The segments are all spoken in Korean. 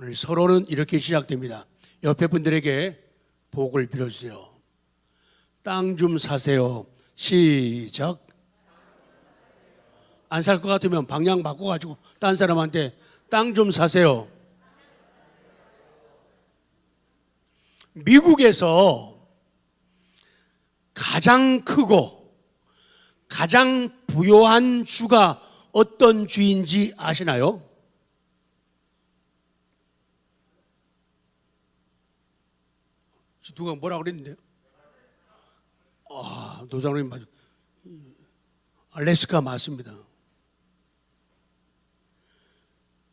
오늘 서론은 이렇게 시작됩니다. 옆에 분들에게 복을 빌어주세요. 땅 좀 사세요. 시작. 안 살 것 같으면 방향 바꿔가지고 딴 사람한테 땅 좀 사세요. 미국에서 가장 크고 가장 부유한 주가 어떤 주인지 아시나요? 누가 뭐라 그랬는데요? 노장님 맞아. 알래스카 맞습니다.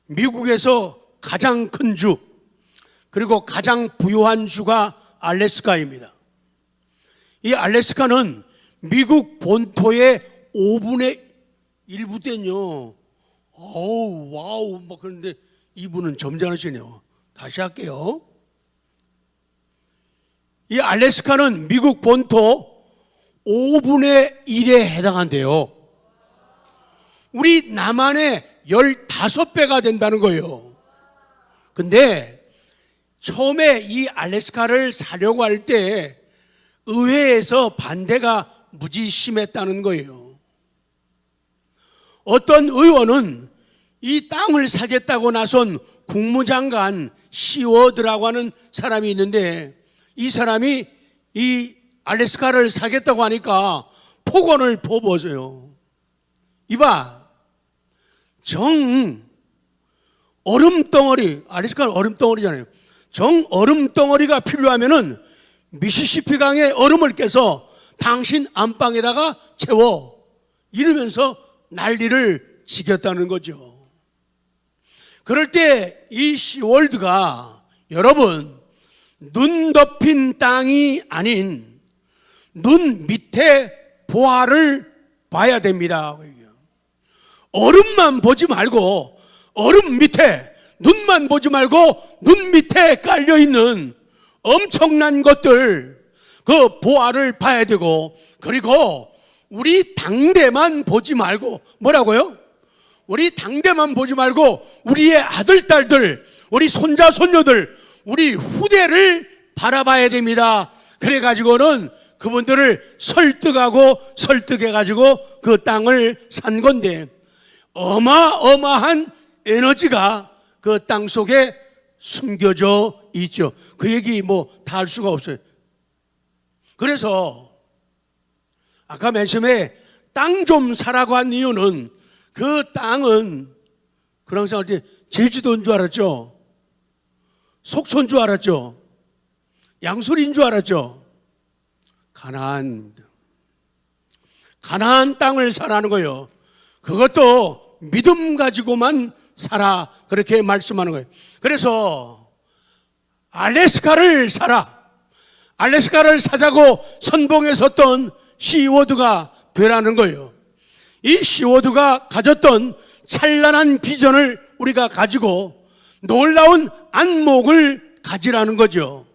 미국에서 가장 큰 주, 그리고 가장 부유한 주가 알래스카입니다. 이 알래스카는 미국 본토의 5분의 1부 땐요. 와우, 막 그런데 이분은 점잖으시네요. 다시 할게요. 이 알래스카는 미국 본토 5분의 1에 해당한대요. 우리 남한의 15배가 된다는 거예요. 근데 처음에 이 알래스카를 사려고 할 때 의회에서 반대가 무지 심했다는 거예요. 어떤 의원은 이 땅을 사겠다고 나선 국무장관 시워드라고 하는 사람이 있는데, 이 사람이 이 알래스카를 사겠다고 하니까 폭언을 퍼부어줘요. 이봐, 정 얼음덩어리, 알래스카는 얼음덩어리잖아요. 정 얼음덩어리가 필요하면은 미시시피 강의 얼음을 깨서 당신 안방에다가 채워, 이러면서 난리를 지겼다는 거죠. 그럴 때 이 시월드가, 여러분, 눈 덮인 땅이 아닌 눈 밑에 보화를 봐야 됩니다. 얼음만 보지 말고, 얼음 밑에, 눈만 보지 말고 눈 밑에 깔려있는 엄청난 것들, 그 보화를 봐야 되고, 그리고 우리 당대만 보지 말고, 뭐라고요? 우리 당대만 보지 말고 우리의 아들, 딸들, 우리 손자, 손녀들, 우리 후대를 바라봐야 됩니다. 그래가지고는 그분들을 설득해가지고 그 땅을 산 건데, 어마어마한 에너지가 그 땅 속에 숨겨져 있죠. 그 얘기 다 할 수가 없어요. 그래서 아까 맨 처음에 땅 좀 사라고 한 이유는, 그 땅은 그랑생 할 때 제주도인 줄 알았죠? 속초인 줄 알았죠? 양수리인 줄 알았죠? 가나안입니다. 가나안 땅을 사라는 거예요. 그것도 믿음 가지고만 살아, 그렇게 말씀하는 거예요. 그래서 알래스카를 사라, 알래스카를 사자고 선봉에 섰던 시워드가 되라는 거예요. 이 시워드가 가졌던 찬란한 비전을 우리가 가지고 놀라운 안목을 가지라는 거죠.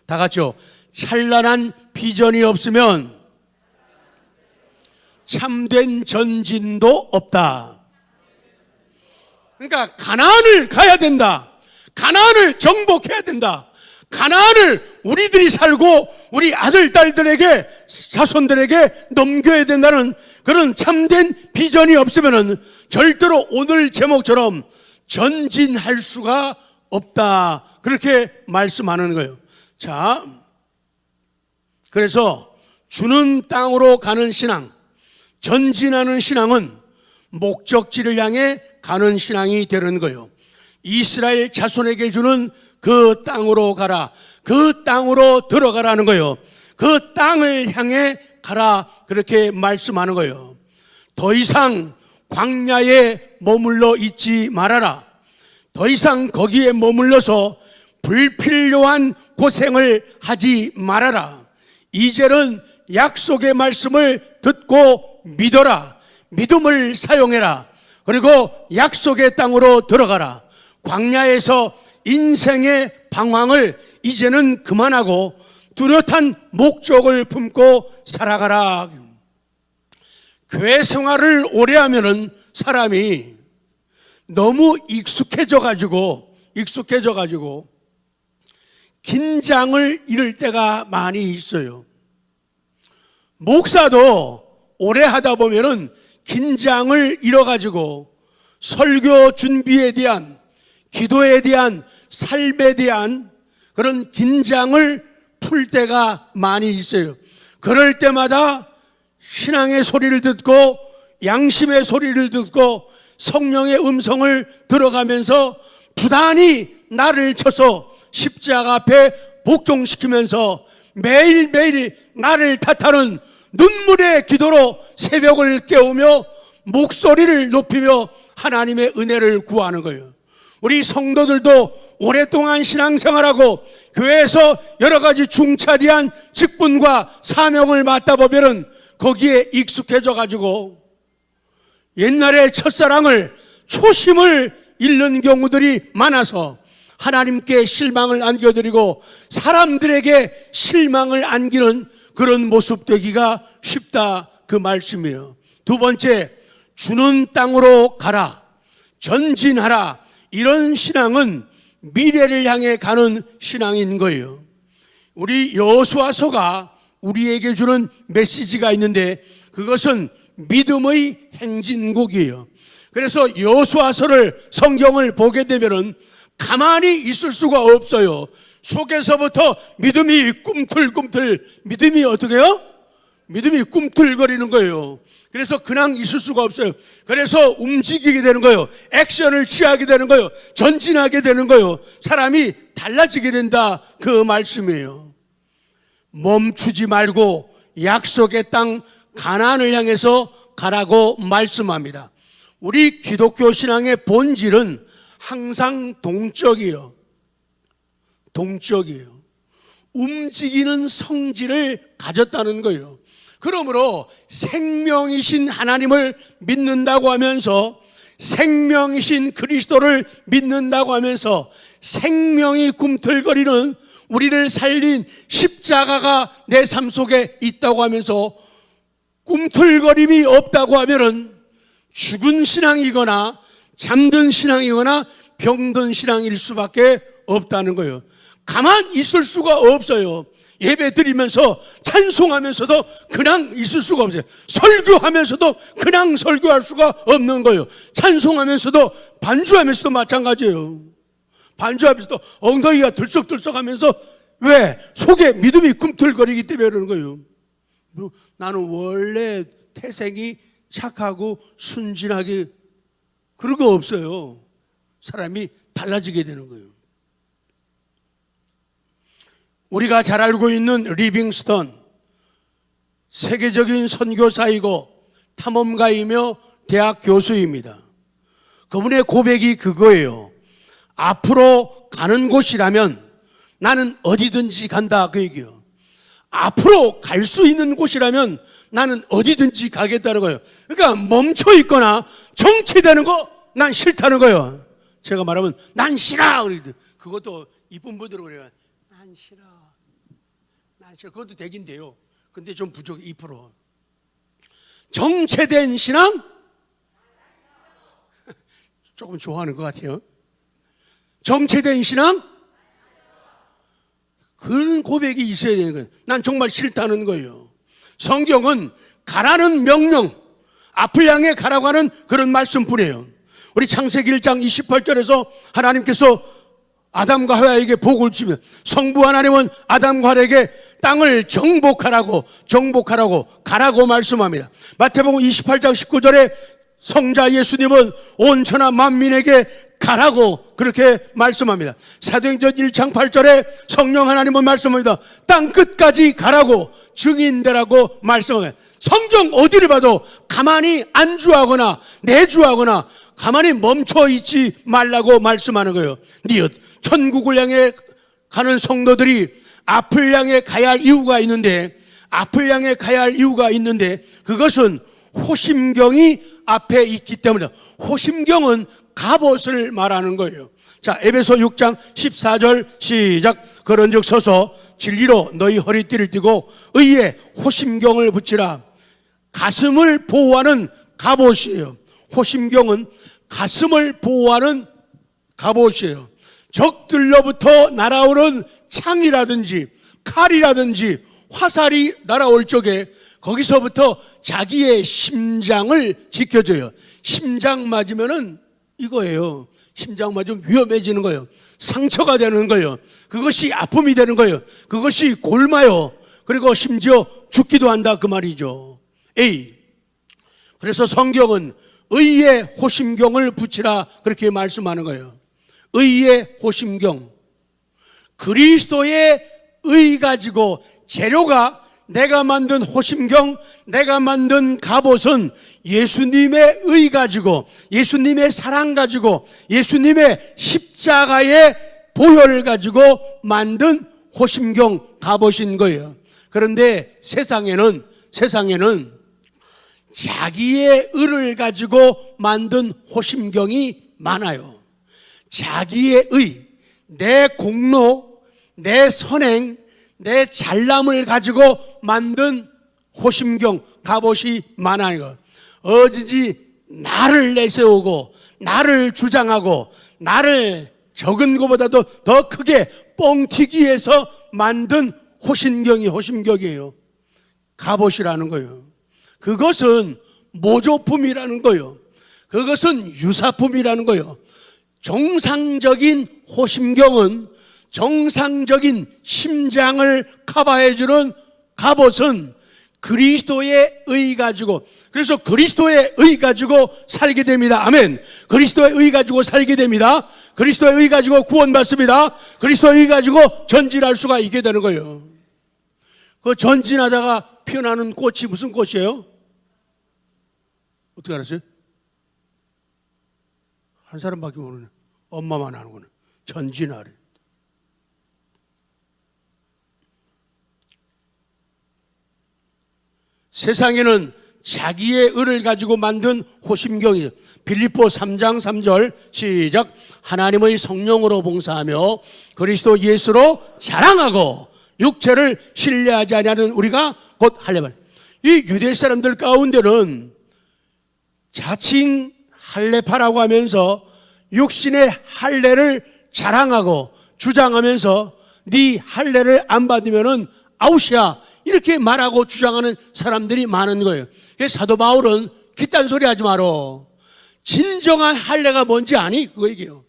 다 같이요. 찬란한 비전이 없으면 참된 전진도 없다. 그러니까 가나안을 가야 된다. 가나안을 정복해야 된다. 가나안을 우리들이 살고 우리 아들, 딸들에게, 자손들에게 넘겨야 된다는 그런 참된 비전이 없으면 절대로 오늘 제목처럼 전진할 수가 없다, 그렇게 말씀하는 거예요. 자, 그래서 주는 땅으로 가는 신앙, 전진하는 신앙은 목적지를 향해 가는 신앙이 되는 거예요. 이스라엘 자손에게 주는 그 땅으로 가라, 그 땅으로 들어가라는 거예요. 그 땅을 향해 가라, 그렇게 말씀하는 거예요. 더 이상 광야에 머물러 있지 말아라. 더 이상 거기에 머물러서 불필요한 고생을 하지 말아라. 이제는 약속의 말씀을 듣고 믿어라. 믿음을 사용해라. 그리고 약속의 땅으로 들어가라. 광야에서 인생의 방황을 이제는 그만하고 뚜렷한 목적을 품고 살아가라. 교회 생활을 오래 하면은 사람이 너무 익숙해져 가지고 익숙해져 가지고 긴장을 잃을 때가 많이 있어요. 목사도 오래 하다 보면은 긴장을 잃어가지고 설교 준비에 대한, 기도에 대한, 삶에 대한 그런 긴장을 풀 때가 많이 있어요. 그럴 때마다 신앙의 소리를 듣고 양심의 소리를 듣고 성령의 음성을 들어가면서 부단히 나를 쳐서 십자가 앞에 복종시키면서 매일매일 나를 탓하는 눈물의 기도로 새벽을 깨우며 목소리를 높이며 하나님의 은혜를 구하는 거예요. 우리 성도들도 오랫동안 신앙생활하고 교회에서 여러 가지 중차대한 직분과 사명을 맡다 보면은 거기에 익숙해져 가지고 옛날의 첫사랑을, 초심을 잃는 경우들이 많아서 하나님께 실망을 안겨드리고 사람들에게 실망을 안기는 그런 모습 되기가 쉽다, 그 말씀이에요. 두 번째, 주는 땅으로 가라, 전진하라. 이런 신앙은 미래를 향해 가는 신앙인 거예요. 우리 여호수아서가 우리에게 주는 메시지가 있는데 그것은 믿음의 행진곡이에요. 그래서 여호수아서를, 성경을 보게 되면은 가만히 있을 수가 없어요. 속에서부터 믿음이 꿈틀꿈틀, 믿음이 어떻게 해요? 믿음이 꿈틀거리는 거예요. 그래서 그냥 있을 수가 없어요. 그래서 움직이게 되는 거예요. 액션을 취하게 되는 거예요. 전진하게 되는 거예요. 사람이 달라지게 된다, 그 말씀이에요. 멈추지 말고 약속의 땅 가나안을 향해서 가라고 말씀합니다. 우리 기독교 신앙의 본질은 항상 동적이에요. 동적이에요. 움직이는 성질을 가졌다는 거예요. 그러므로 생명이신 하나님을 믿는다고 하면서, 생명이신 그리스도를 믿는다고 하면서 생명이 꿈틀거리는 우리를 살린 십자가가 내 삶 속에 있다고 하면서 꿈틀거림이 없다고 하면은 죽은 신앙이거나 잠든 신앙이거나 병든 신앙일 수밖에 없다는 거예요. 가만 있을 수가 없어요. 예배 드리면서 찬송하면서도 그냥 있을 수가 없어요. 설교하면서도 그냥 설교할 수가 없는 거예요. 찬송하면서도, 반주하면서도 마찬가지예요. 반주하면서도 엉덩이가 들썩들썩하면서, 왜? 속에 믿음이 꿈틀거리기 때문에 그러는 거예요. 나는 원래 태생이 착하고 순진하게, 그런 거 없어요. 사람이 달라지게 되는 거예요. 우리가 잘 알고 있는 리빙스턴, 세계적인 선교사이고 탐험가이며 대학 교수입니다. 그분의 고백이 그거예요. 앞으로 가는 곳이라면 나는 어디든지 간다, 그 얘기예요. 앞으로 갈 수 있는 곳이라면 나는 어디든지 가겠다는 거예요. 그러니까 멈춰 있거나 정체되는 거 난 싫다는 거예요. 제가 말하면 난 싫어, 그것도 이쁜 분들은 그래요. 난 싫어. 그것도 되긴 돼요. 근데 좀 부족해, 2%. 정체된 신앙? 조금 좋아하는 것 같아요. 정체된 신앙? 그런 고백이 있어야 되는 거예요. 난 정말 싫다는 거예요. 성경은 가라는 명령, 앞을 향해 가라고 하는 그런 말씀뿐이에요. 우리 창세기 1장 28절에서 하나님께서 아담과 하와에게 복을 주면, 성부 하나님은 아담과 하와에게 땅을 정복하라고 가라고 말씀합니다. 마태복음 28장 19절에 성자 예수님은 온 천하 만민에게 가라고 그렇게 말씀합니다. 사도행전 1장 8절에 성령 하나님은 말씀합니다. 땅 끝까지 가라고, 증인되라고 말씀합니다. 성경 어디를 봐도 가만히 안주하거나 내주하거나 가만히 멈춰 있지 말라고 말씀하는 거예요. 니엇, 천국을 향해 가는 성도들이 앞을 향해 가야 할 이유가 있는데, 그것은 호심경이 앞에 있기 때문이다. 호심경은 갑옷을 말하는 거예요. 자, 에베소 6장 14절 시작. 그런즉 서서 진리로 너희 허리띠를 띠고 의에 호심경을 붙이라. 가슴을 보호하는 갑옷이에요. 호심경은 가슴을 보호하는 갑옷이에요. 적들로부터 날아오는 창이라든지 칼이라든지 화살이 날아올 적에 거기서부터 자기의 심장을 지켜줘요. 심장 맞으면은 이거예요. 심장 맞으면 위험해지는 거예요. 상처가 되는 거예요. 그것이 아픔이 되는 거예요. 그것이 곪아요. 그리고 심지어 죽기도 한다 그 말이죠. A. 그래서 성경은 의의 호심경을 붙이라 그렇게 말씀하는 거예요. 의의 호심경. 그리스도의 의 가지고 재료가 내가 만든 호심경, 내가 만든 갑옷은 예수님의 의 가지고, 예수님의 사랑 가지고, 예수님의 십자가의 보혈 가지고 만든 호심경 갑옷인 거예요. 그런데 세상에는 자기의 의를 가지고 만든 호심경이 많아요. 자기의 의, 내 공로, 내 선행, 내 잘남을 가지고 만든 호심경, 갑옷이 많아요. 어디지 나를 내세우고 나를 주장하고 나를 적은 것보다도 더 크게 뻥튀기 위해서 만든 호심경이에요. 갑옷이라는 거예요. 그것은 모조품이라는 거예요. 그것은 유사품이라는 거예요. 정상적인 호심경은 정상적인 심장을 커버해주는 갑옷은 그리스도의 의 가지고, 그래서 그리스도의 의 가지고 살게 됩니다. 아멘. 그리스도의 의 가지고 살게 됩니다. 그리스도의 의 가지고 구원받습니다. 그리스도의 의 가지고 전진할 수가 있게 되는 거예요. 그 전진하다가 피어나는 꽃이 무슨 꽃이에요? 어떻게 알았어요? 한 사람밖에 모르네. 엄마만 아는구나. 전진하래. 세상에는 자기의 의를 가지고 만든 호심경이에요. 빌립보 3장 3절 시작. 하나님의 성령으로 봉사하며 그리스도 예수로 자랑하고 육체를 신뢰하지 아니하는 우리가 곧 할례발. 이 유대 사람들 가운데는 자칭 할례파라고 하면서 육신의 할례를 자랑하고 주장하면서 네 할례를 안 받으면은 아웃이야 이렇게 말하고 주장하는 사람들이 많은 거예요. 그래서 사도 바울은 그딴 소리 하지 마라. 진정한 할례가 뭔지 아니? 그거 얘기해요.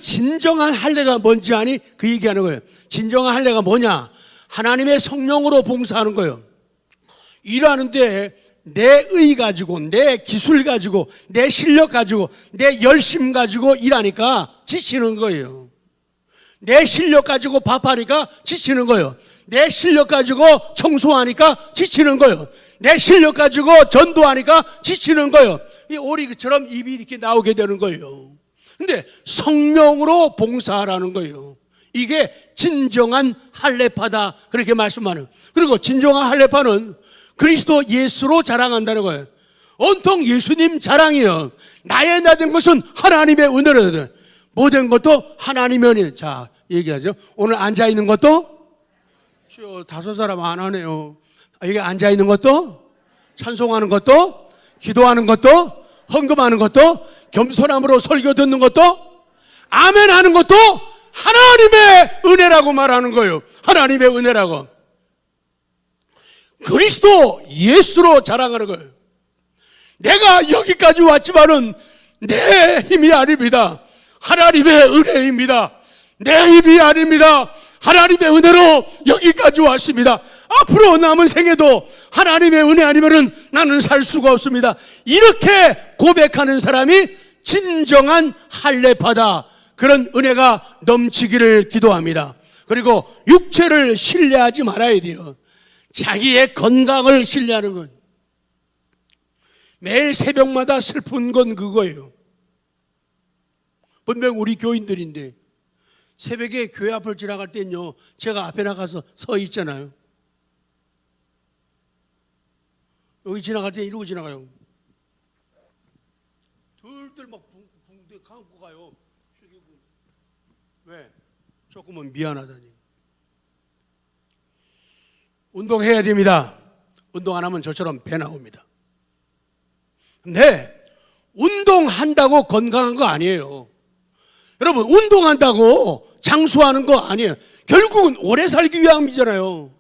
진정한 할례가 뭔지 아니? 그 얘기하는 거예요. 진정한 할례가 뭐냐? 하나님의 성령으로 봉사하는 거예요. 일하는데 내 의 가지고, 내 기술 가지고, 내 실력 가지고, 내 열심 가지고 일하니까 지치는 거예요. 내 실력 가지고 밥하니까 지치는 거예요. 내 실력 가지고 청소하니까 지치는 거예요. 내 실력 가지고 전도하니까 지치는 거예요. 이 오리처럼 입이 이렇게 나오게 되는 거예요. 근데 성령으로 봉사하라는 거예요. 이게 진정한 할례파다 그렇게 말씀하는. 그리고 진정한 할례파는 그리스도 예수로 자랑한다는 거예요. 온통 예수님 자랑이에요. 나의 나된 것은 하나님의 은혜로든 모든 것도 하나님의 은혜. 자, 얘기하죠. 오늘 앉아있는 것도 5사람 안 하네요. 이게 앉아있는 것도 찬송하는 것도 기도하는 것도 헌금하는 것도 겸손함으로 설교 듣는 것도 아멘 하는 것도 하나님의 은혜라고 말하는 거예요. 하나님의 은혜라고. 그리스도 예수로 자랑하는 거예요. 내가 여기까지 왔지만은 내 힘이 아닙니다. 하나님의 은혜입니다. 내 힘이 아닙니다. 하나님의 은혜로 여기까지 왔습니다. 앞으로 남은 생에도 하나님의 은혜 아니면은 나는 살 수가 없습니다. 이렇게 고백하는 사람이 진정한 할례파다. 그런 은혜가 넘치기를 기도합니다. 그리고 육체를 신뢰하지 말아야 돼요. 자기의 건강을 신뢰하는 것. 매일 새벽마다 슬픈 건 그거예요. 분명 우리 교인들인데 새벽에 교회 앞을 지나갈 때는요, 제가 앞에 나가서 서 있잖아요. 여기 지나갈 때 이러고 지나가요. 둘둘 막 붕대 감고 가요. 왜? 조금은 미안하다니. 운동해야 됩니다. 운동 안 하면 저처럼 배 나옵니다. 근데 운동한다고 건강한 거 아니에요. 여러분, 운동한다고 장수하는 거 아니에요. 결국은 오래 살기 위함이잖아요.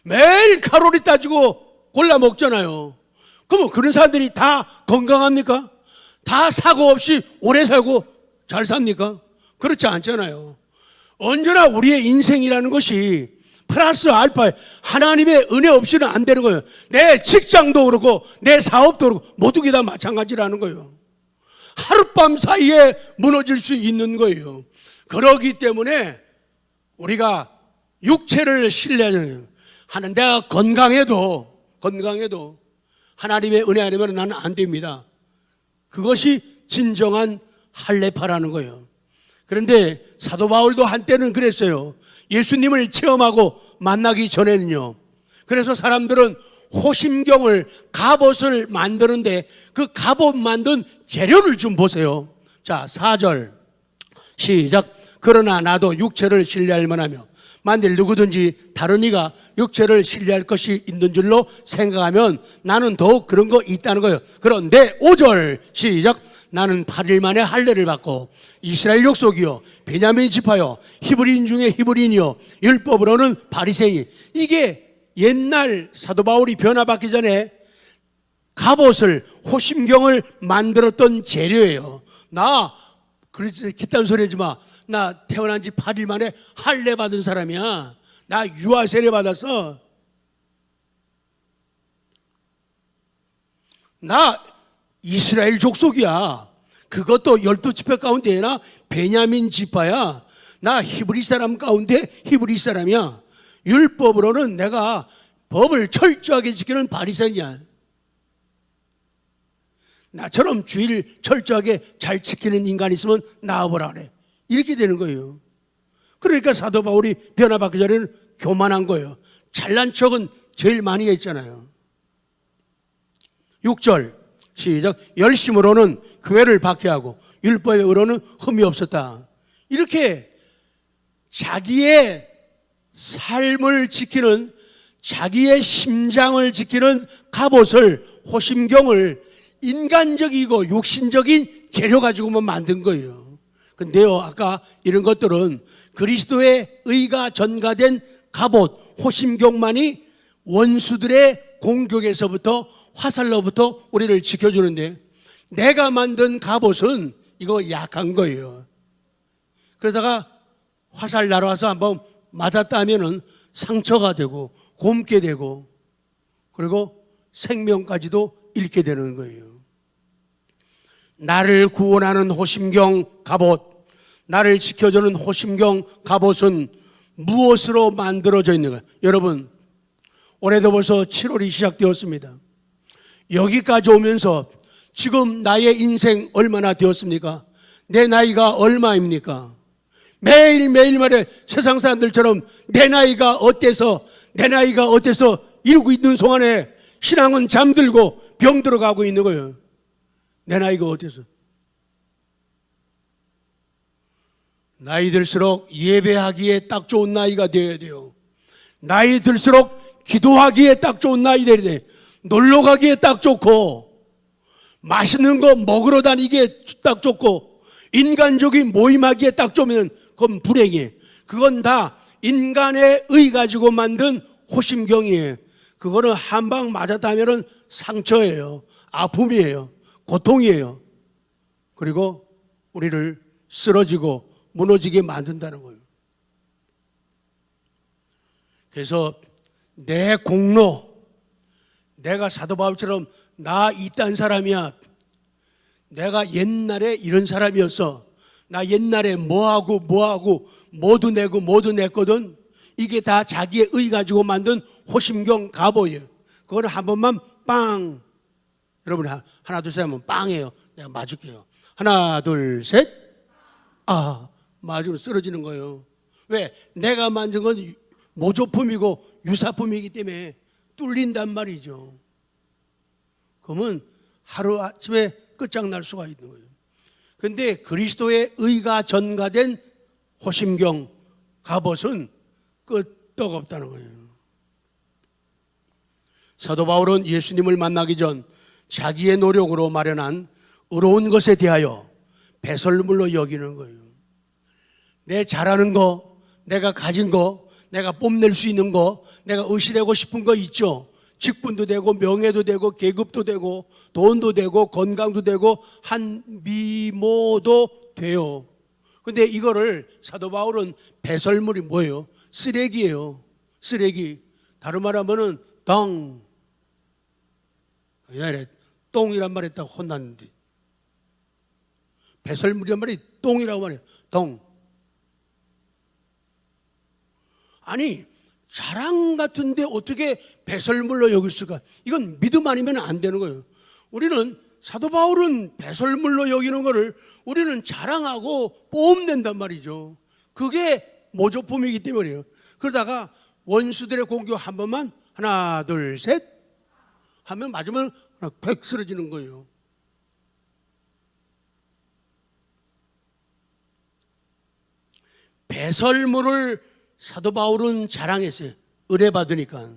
매일 칼로리 따지고 골라 먹잖아요. 그러면 그런 사람들이 다 건강합니까? 다 사고 없이 오래 살고 잘 삽니까? 그렇지 않잖아요. 언제나 우리의 인생이라는 것이 플러스 알파, 하나님의 은혜 없이는 안 되는 거예요. 내 직장도 그렇고 내 사업도 그렇고 모두 다 마찬가지라는 거예요. 하룻밤 사이에 무너질 수 있는 거예요. 그러기 때문에 우리가 육체를 신뢰하는, 내가 건강해도 하나님의 은혜 아니면 나는 안 됩니다. 그것이 진정한 할례파라는 거예요. 그런데 사도 바울도 한때는 그랬어요. 예수님을 체험하고 만나기 전에는요. 그래서 사람들은 호심경을, 갑옷을 만드는데 그 갑옷 만든 재료를 좀 보세요. 자, 4절 시작. 그러나 나도 육체를 신뢰할 만하며 만일 누구든지 다른 이가 육체를 신뢰할 것이 있는 줄로 생각하면 나는 더욱 그런 거 있다는 거예요. 그런데 5절 시작. 나는 8일 만에 할례를 받고 이스라엘 족속이요 베냐민 지파요 히브리인 중에 히브리인이요 율법으로는 바리새인. 이게 옛날 사도 바울이 변화받기 전에 갑옷을, 호심경을 만들었던 재료예요. 나 그렇지 기딴 소리 하지 마. 나 태어난 지 8일 만에 할례 받은 사람이야. 나 유아 세례 받았어. 나 이스라엘 족속이야. 그것도 12지파 가운데 하나 베냐민 지파야. 나 히브리 사람 가운데 히브리 사람이야. 율법으로는 내가 법을 철저하게 지키는 바리새인이야. 나처럼 주일 철저하게 잘 지키는 인간이 있으면 나와보라 그래. 이렇게 되는 거예요. 그러니까 사도 바울이 변화받기 전에는 교만한 거예요. 잘난 척은 제일 많이 했잖아요. 6절 시작. 열심으로는 교회를 박해하고 율법의 의로는 흠이 없었다. 이렇게 자기의 삶을 지키는, 자기의 심장을 지키는 갑옷을, 호심경을 인간적이고 육신적인 재료 가지고만 만든 거예요. 근데요, 아까 이런 것들은 그리스도의 의가 전가된 갑옷, 호심경만이 원수들의 공격에서부터, 화살로부터 우리를 지켜주는데, 내가 만든 갑옷은 이거 약한 거예요. 그러다가 화살 날아와서 한번 맞았다 하면은 상처가 되고 곪게 되고 그리고 생명까지도 잃게 되는 거예요. 나를 구원하는 호심경 갑옷, 나를 지켜주는 호심경 갑옷은 무엇으로 만들어져 있는 거예요? 여러분, 올해도 벌써 7월이 시작되었습니다. 여기까지 오면서 지금 나의 인생 얼마나 되었습니까? 내 나이가 얼마입니까? 매일매일말에 세상 사람들처럼 내 나이가 어때서 이러고 있는 동안에 신앙은 잠들고 병 들어가고 있는 거예요. 내 나이가 어때서? 나이 들수록 예배하기에 딱 좋은 나이가 되어야 돼요. 나이 들수록 기도하기에 딱 좋은 나이 되어야 돼. 놀러 가기에 딱 좋고 맛있는 거 먹으러 다니기에 딱 좋고 인간적인 모임하기에 딱 좋으면 그건 불행이에요. 그건 다 인간의 의 가지고 만든 호심경이에요. 그거는 한 방 맞았다면 상처예요. 아픔이에요. 고통이에요. 그리고 우리를 쓰러지고 무너지게 만든다는 거예요. 그래서 내 공로, 내가 사도 바울처럼 나 이딴 사람이야. 내가 옛날에 이런 사람이었어. 나 옛날에 뭐하고 모두 냈거든. 이게 다 자기의 의 가지고 만든 호심경 갑옷이에요. 그거는 한 번만 빵. 여러분 하나 둘 셋 하면 빵이에요. 내가 맞을게요. 하나 둘 셋. 아, 맞으면 쓰러지는 거예요. 왜? 내가 만든 건 모조품이고 유사품이기 때문에 뚫린단 말이죠. 그러면 하루아침에 끝장날 수가 있는 거예요. 그런데 그리스도의 의가 전가된 호심경 갑옷은 끄떡없다는 거예요. 사도 바울은 예수님을 만나기 전 자기의 노력으로 마련한 의로운 것에 대하여 배설물로 여기는 거예요. 내 잘하는 거, 내가 가진 거, 내가 뽐낼 수 있는 거, 내가 의시되고 싶은 거 있죠. 직분도 되고 명예도 되고 계급도 되고 돈도 되고 건강도 되고 한 미모도 돼요. 근데 이거를 사도 바울은 배설물이 뭐예요? 쓰레기예요. 쓰레기. 다른 말 하면은 덩. 옛날에 똥이란 말 했다고 혼났는데 배설물이란 말이 똥이라고 말해요. 덩. 아니 자랑 같은데 어떻게 배설물로 여길 수가? 이건 믿음 아니면 안 되는 거예요. 우리는 사도 바울은 배설물로 여기는 거를 우리는 자랑하고 뽐낸단 말이죠. 그게 모조품이기 때문이에요. 그러다가 원수들의 공격 한 번만 하나 둘 셋 하면 맞으면 백 쓰러지는 거예요. 배설물을 사도 바울은 자랑했어요. 의뢰받으니까.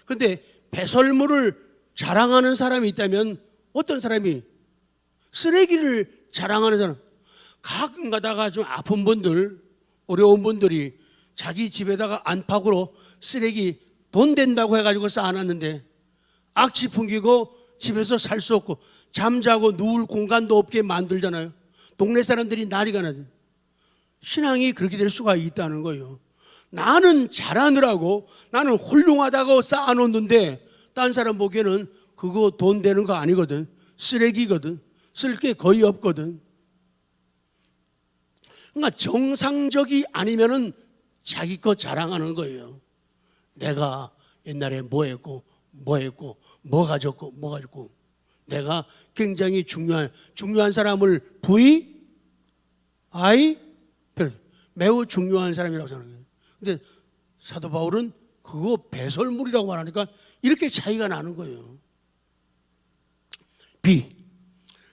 그런데 배설물을 자랑하는 사람이 있다면 어떤 사람이? 쓰레기를 자랑하는 사람. 가끔 가다가 좀 아픈 분들, 어려운 분들이 자기 집에다가 안팎으로 쓰레기 돈 된다고 해가지고 쌓아놨는데 악취 풍기고 집에서 살 수 없고 잠자고 누울 공간도 없게 만들잖아요. 동네 사람들이 난리가 나죠. 신앙이 그렇게 될 수가 있다는 거예요. 나는 잘하느라고 나는 훌륭하다고 쌓아놓는데 딴 사람 보기에는 그거 돈 되는 거 아니거든. 쓰레기거든. 쓸 게 거의 없거든. 그러니까 정상적이 아니면은 자기 거 자랑하는 거예요. 내가 옛날에 뭐 했고 뭐 가졌고 내가 굉장히 중요한 사람을 매우 중요한 사람이라고 생각해요. 근데 사도 바울은 그거 배설물이라고 말하니까 이렇게 차이가 나는 거예요. B.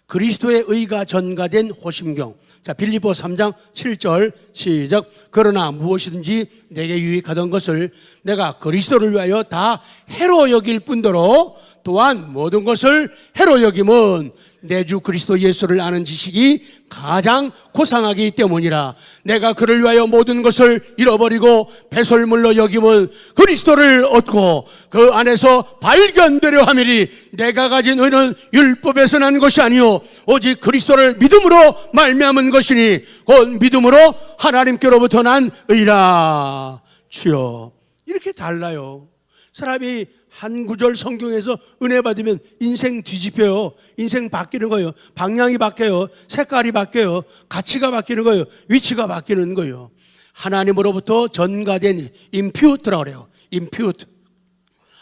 그리스도의 의가 전가된 호심경. 자, 빌립보 3장 7절 시작. 그러나 무엇이든지 내게 유익하던 것을 내가 그리스도를 위하여 다 해로 여길 뿐더러 또한 모든 것을 해로 여김은 내 주 그리스도 예수를 아는 지식이 가장 고상하기 때문이라. 내가 그를 위하여 모든 것을 잃어버리고 배설물로 여김은 그리스도를 얻고 그 안에서 발견되려 함이니 내가 가진 의는 율법에서 난 것이 아니요 오직 그리스도를 믿음으로 말미암은 것이니 곧 믿음으로 하나님께로부터 난 의라. 주여. 이렇게 달라요. 사람이 한 구절 성경에서 은혜 받으면 인생 뒤집혀요. 인생 바뀌는 거예요. 방향이 바뀌어요. 색깔이 바뀌어요. 가치가 바뀌는 거예요. 위치가 바뀌는 거예요. 하나님으로부터 전가된 임퓨트라고 그래요. 임퓨트.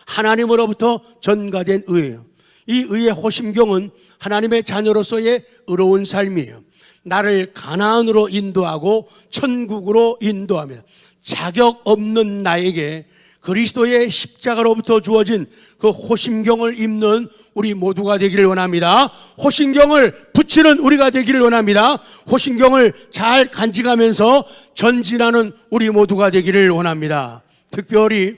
하나님으로부터 전가된 의예요. 이 의의 호심경은 하나님의 자녀로서의 의로운 삶이에요. 나를 가나안으로 인도하고 천국으로 인도하며 자격 없는 나에게 그리스도의 십자가로부터 주어진 그 호심경을 입는 우리 모두가 되기를 원합니다. 호심경을 붙이는 우리가 되기를 원합니다. 호심경을 잘 간직하면서 전진하는 우리 모두가 되기를 원합니다. 특별히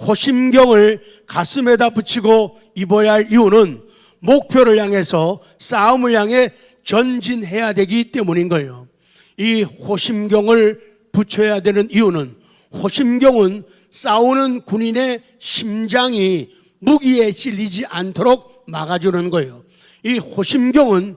호심경을 가슴에다 붙이고 입어야 할 이유는 목표를 향해서 싸움을 향해 전진해야 되기 때문인 거예요. 이 호심경을 붙여야 되는 이유는 호심경은 싸우는 군인의 심장이 무기에 찔리지 않도록 막아주는 거예요. 이 호심경은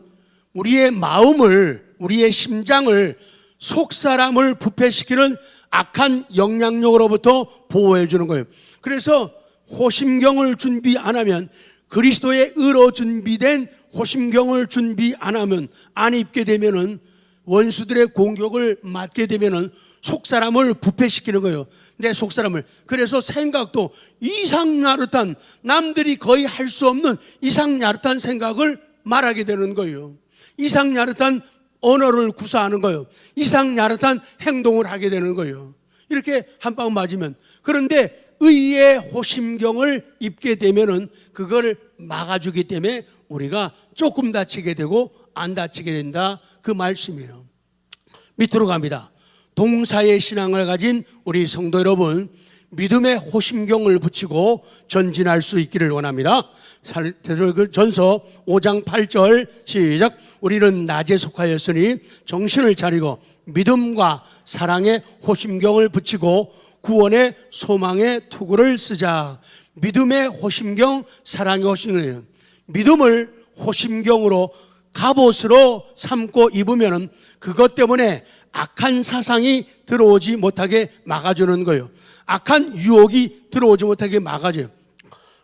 우리의 마음을, 우리의 심장을, 속사람을 부패시키는 악한 영향력으로부터 보호해 주는 거예요. 그래서 호심경을 준비 안 하면, 그리스도의 의로 준비된 호심경을 준비 안 하면, 안 입게 되면은 원수들의 공격을 맞게 되면은 속사람을 부패시키는 거예요. 내 속사람을. 그래서 생각도 이상야릇한, 남들이 거의 할 수 없는 이상야릇한 생각을 말하게 되는 거예요. 이상야릇한 언어를 구사하는 거예요. 이상야릇한 행동을 하게 되는 거예요. 이렇게 한 방 맞으면. 그런데 의의 호심경을 입게 되면은 그걸 막아주기 때문에 우리가 조금 다치게 되고 안 다치게 된다, 그 말씀이에요. 밑으로 갑니다. 동사의 신앙을 가진 우리 성도 여러분, 믿음의 호심경을 붙이고 전진할 수 있기를 원합니다. 데살로니가전서 5장 8절 시작. 우리는 낮에 속하였으니 정신을 차리고 믿음과 사랑의 호심경을 붙이고 구원의 소망의 투구를 쓰자. 믿음의 호심경, 사랑의 호심경. 믿음을 호심경으로 갑옷으로 삼고 입으면 그것 때문에 악한 사상이 들어오지 못하게 막아주는 거예요. 악한 유혹이 들어오지 못하게 막아줘요.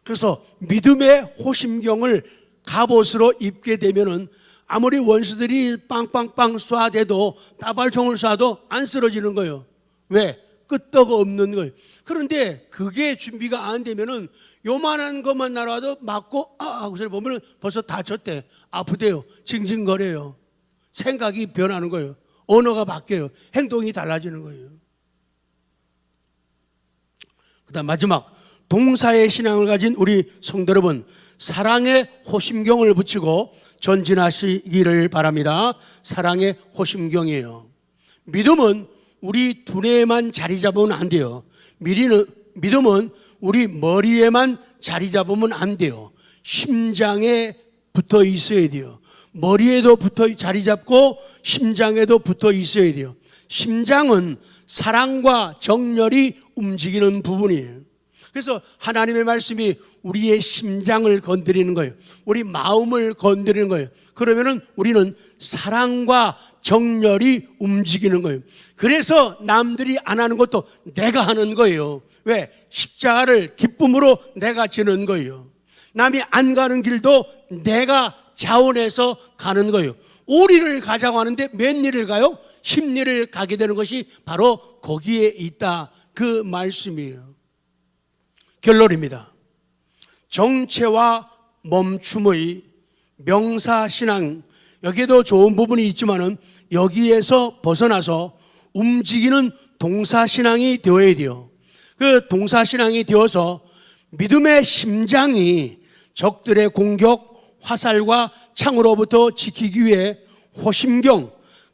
그래서 믿음의 호심경을 갑옷으로 입게 되면은 아무리 원수들이 빵빵빵 쏴대도 따발총을 쏴도 안 쓰러지는 거예요. 왜? 끄떡 없는 거예요. 그런데 그게 준비가 안 되면은 요만한 것만 날아와도 맞고 하고서 보면은 벌써 다쳤대. 아프대요. 징징거려요. 생각이 변하는 거예요. 언어가 바뀌어요. 행동이 달라지는 거예요. 그다음 마지막 동사의 신앙을 가진 우리 성도 여러분, 사랑의 호심경을 붙이고 전진하시기를 바랍니다. 사랑의 호심경이에요. 믿음은 우리 두뇌에만 자리 잡으면 안 돼요. 믿음은 우리 머리에만 자리 잡으면 안 돼요. 심장에 붙어 있어야 돼요. 머리에도 붙어 자리 잡고 심장에도 붙어 있어야 돼요. 심장은 사랑과 정열이 움직이는 부분이에요. 그래서 하나님의 말씀이 우리의 심장을 건드리는 거예요. 우리 마음을 건드리는 거예요. 그러면은 우리는 사랑과 정열이 움직이는 거예요. 그래서 남들이 안 하는 것도 내가 하는 거예요. 왜? 십자가를 기쁨으로 내가 지는 거예요. 남이 안 가는 길도 내가 자원해서 가는 거예요. 오리를 가자고 하는데 몇 리를 가요? 10리를 가게 되는 것이 바로 거기에 있다. 그 말씀이에요. 결론입니다. 정체와 멈춤의 명사신앙, 여기에도 좋은 부분이 있지만은 여기에서 벗어나서 움직이는 동사신앙이 되어야 돼요. 그 동사신앙이 되어서 믿음의 심장이 적들의 공격, 화살과 창으로부터 지키기 위해 호심경,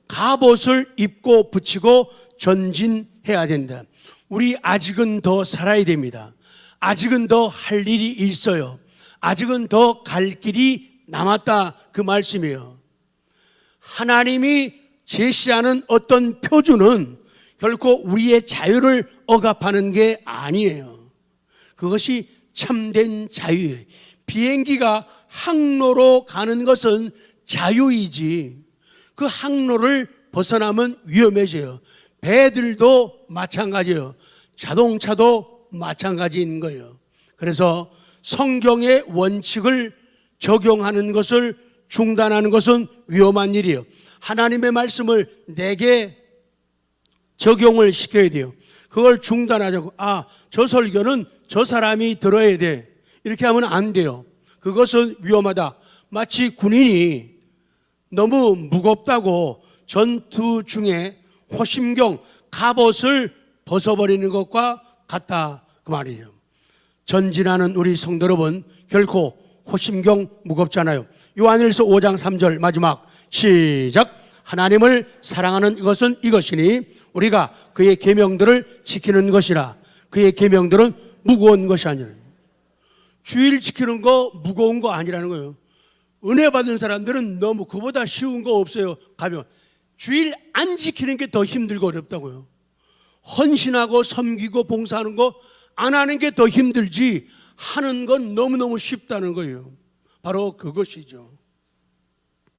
갑옷을 입고 붙이고 전진해야 된다. 우리 아직은 더 살아야 됩니다. 아직은 더 할 일이 있어요. 아직은 더 갈 길이 남았다. 그 말씀이에요. 하나님이 제시하는 어떤 표준은 결코 우리의 자유를 억압하는 게 아니에요. 그것이 참된 자유예요. 비행기가 항로로 가는 것은 자유이지 그 항로를 벗어나면 위험해져요. 배들도 마찬가지예요. 자동차도 마찬가지인 거예요. 그래서 성경의 원칙을 적용하는 것을 중단하는 것은 위험한 일이에요. 하나님의 말씀을 내게 적용을 시켜야 돼요. 그걸 중단하자고. 저 설교는 저 사람이 들어야 돼. 이렇게 하면 안 돼요. 그것은 위험하다. 마치 군인이 너무 무겁다고 전투 중에 호심경, 갑옷을 벗어버리는 것과 같다. 그 말이죠. 전진하는 우리 성도 여러분, 결코 호심경 무겁잖아요. 요한일서 5장 3절 마지막 시작. 하나님을 사랑하는 것은 이것이니 우리가 그의 계명들을 지키는 것이라. 그의 계명들은 무거운 것이 아니라. 주일 지키는 거 무거운 거 아니라는 거예요. 은혜 받은 사람들은 너무 그보다 쉬운 거 없어요. 가면 주일 안 지키는 게 더 힘들고 어렵다고요. 헌신하고 섬기고 봉사하는 거 안 하는 게 더 힘들지 하는 건 너무너무 쉽다는 거예요. 바로 그것이죠.